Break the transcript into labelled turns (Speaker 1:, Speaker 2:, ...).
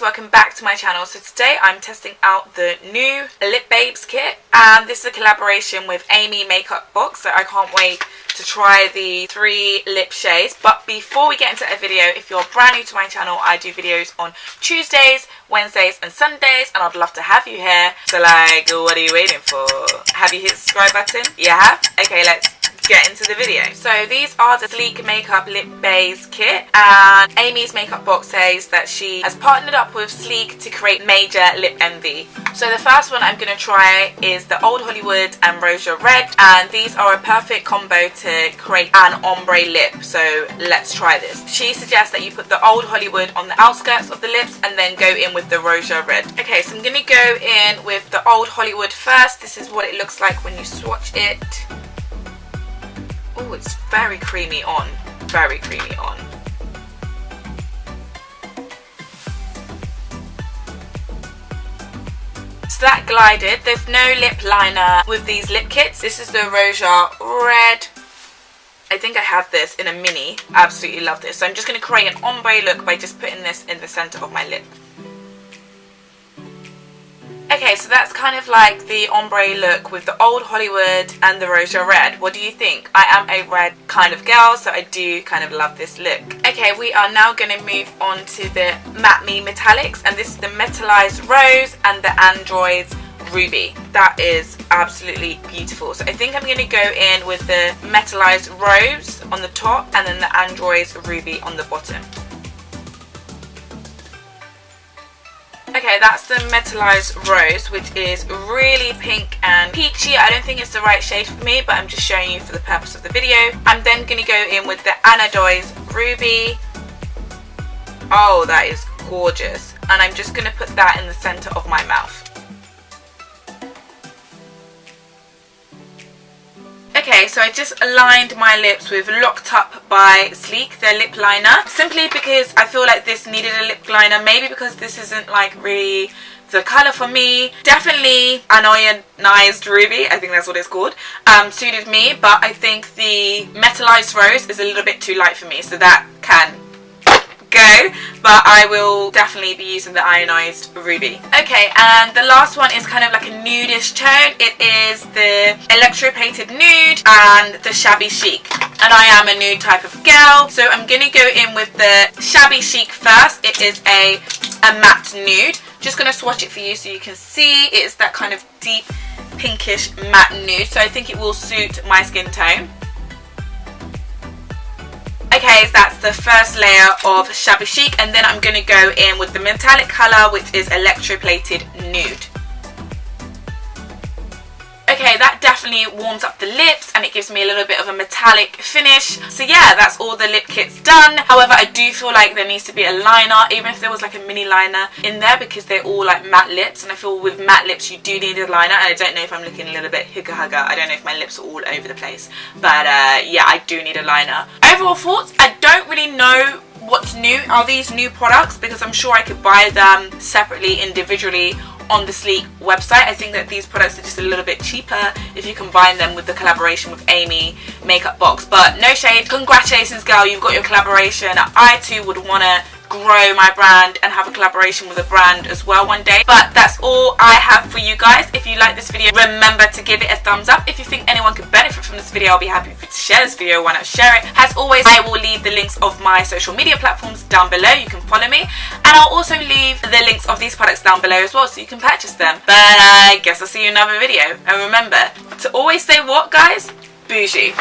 Speaker 1: welcome back to my channel. So today I'm testing out the new Lip Babes kit, and this is a collaboration with Amy Makeupbox, so I can't wait to try the 3 lip shades. But before we get into a video, if you're brand new to my channel, I do videos on Tuesdays, Wednesdays and Sundays, and I'd love to have you here. So like, what are you waiting for? Have you hit the subscribe button? You have? Okay, let's get into the video. So these are the Sleekmakeup Lip Base kit, and Amy's Makeupbox says that she has partnered up with Sleek to create major lip envy. So the first one I'm going to try is the Old Hollywood and Rosé Red, and these are a perfect combo to create an ombre lip. So let's try this. She suggests that you put the Old Hollywood on the outskirts of the lips and then go in with the Rosé Red. Okay, so I'm going to go in with the Old Hollywood first. This is what it looks like when you swatch it. Oh, it's very creamy on. Very creamy on. So that glided. There's no lip liner with these lip kits. This is the Rosé Red. I think I have this in a mini. Absolutely love this. So I'm just going to create an ombre look by just putting this in the center of my lip. Okay, so that's kind of like the ombre look with the Old Hollywood and the Rosé Red. What do you think? I am a red kind of girl, so I do kind of love this look. Okay, we are now going to move on to the Matte Me Metallics, and this is the Metallized Rose and the Androids Ruby. That is absolutely beautiful. So I think I'm going to go in with the Metallized Rose on the top and then the Androids Ruby on the bottom. Okay, that's the Metallized Rose, which is really pink and peachy. I don't think it's the right shade for me, but I'm just showing you for the purpose of the video. I'm then going to go in with the Androids Ruby. Oh, that is gorgeous. And I'm just going to put that in the center of my mouth. Okay, so I just aligned my lips with Locked Up by Sleek, their lip liner, simply because I feel like this needed a lip liner, maybe because this isn't like really the colour for me. Definitely Anodized Ruby, I think that's what it's called, suited me, but I think the Metallized Rose is a little bit too light for me, so that can go, but I will definitely be using the Ionized Ruby. Okay, and the last one is kind of like a nudish tone. It is the Electroplated Nude and the Shabby Chic, and I am a nude type of girl, so I'm going to go in with the Shabby Chic first. It is a matte nude. Just going to swatch it for you so you can see. It is that kind of deep pinkish matte nude, so I think it will suit my skin tone. Okay, so that's the first layer of Shabby Chic, and then I'm going to go in with the metallic colour, which is Electroplated Nude. Okay, that definitely warms up the lips and it gives me a little bit of a metallic finish. So yeah, that's all the lip kits done. However, I do feel like there needs to be a liner, even if there was like a mini liner in there, because they're all like matte lips, and I feel with matte lips you do need a liner, and I don't know if I'm looking a little bit hugga-hugga. I don't know if my lips are all over the place, but yeah, I do need a liner. Overall thoughts, I don't really know what's new. Are these new products? Because I'm sure I could buy them separately, individually, on the Sleek website. I think that these products are just a little bit cheaper if you combine them with the collaboration with Amy Makeupbox. But no shade, congratulations girl, you've got your collaboration. I too would want to grow my brand and have a collaboration with a brand as well one day. But that's all I have for you guys. If you like this video, remember to give it a thumbs up. If you think anyone could benefit from this video, I'll be happy for you to share this video. Why not share it? As always, I will leave the links of my social media platforms down below. You can follow me, and I'll also leave the links of these products down below as well, so you can purchase them. But I guess I'll see you in another video, and remember to always say what, guys? Bougie.